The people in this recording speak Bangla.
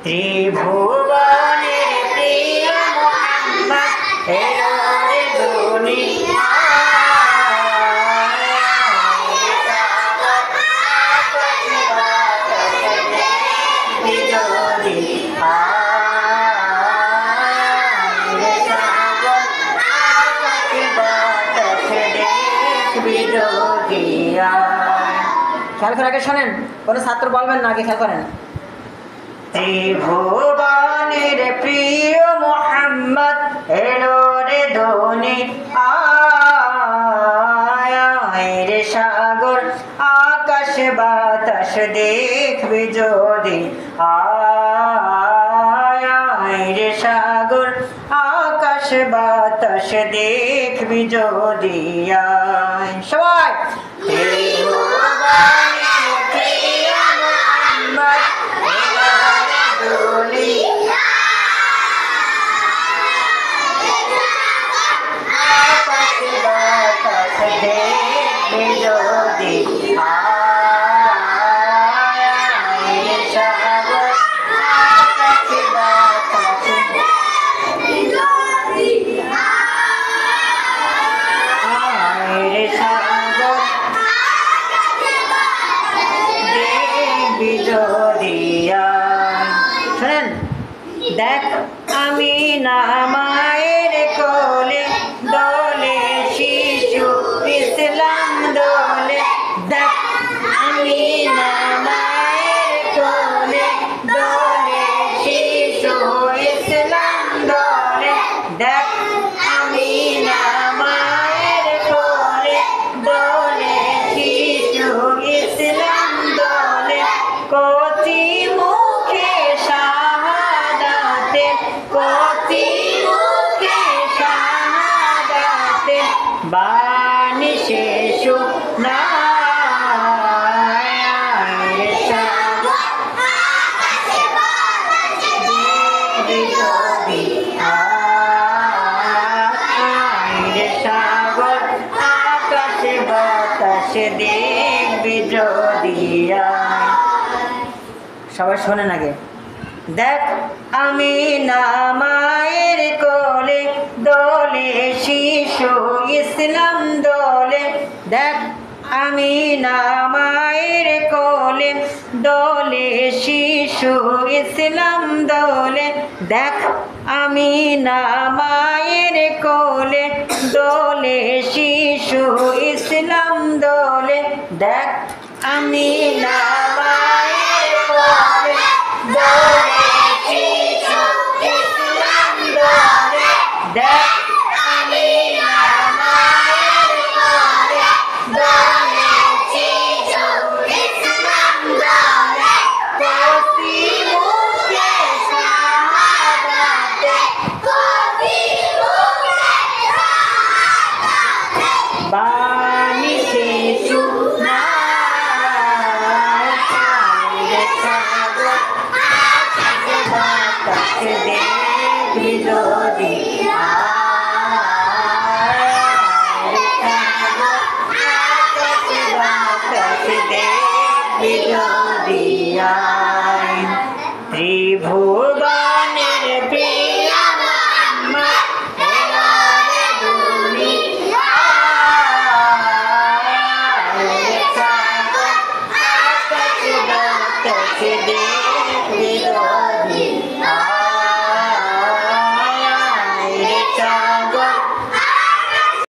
ত্রিভুবনের প্রিয় মোহাম্মদ এলো রে দুনিয়া। খেয়াল করে আগে শোনেন, কোনো ছাত্র বলবেন না, আগে খেয়াল করেন। ত্রিভুবনের প্রিয় মোহাম্মদ এলো রে দুনিয়ায় রে সাগর আকাশ বাতাস দেখবি যদি আয় রে সাগর আকাশ বাতাস দেখবি যদি আয়। সবাই শোনেন, দেখ আমি না মায়ের কোলে দোলে শিশু ইসলাম দোলে, দেখ আমি না মায়ের কোলে দোলে শিশু ইসলাম দোলে, দেখ আমি না মায়ের কোলে দোলে শিশু ইসলাম দোলে, কচি মুখে শাহাদাতে কচি মুখে শাহাদাতে বাণী শিশু না সাগর আকাশে বাতাসে দেখবি যদি। সবাই শোনেন আগে, দেখ আমি না মায়ের কোলে দোলে শিশু ইসলাম দোলে, দেখ আমি না মায়ের কোলে দোলে শিশু ইসলাম দোলে, দেখ আমি না মায়ের কোলে দোলে শিশু ইসলাম দোলে, দেখ আমি না মায়ের কোলে দোলে শিশু ইসলাম দোলে, দেখ আমি না মায়ের কোলে দোলে শিশু ইসলাম দোলে, কচি মুখে শাহাদাতে কচি মুখে শাহাদাতে বাণী শিশু না দেখবি যদি দেখবি যদি ত্রিভুবন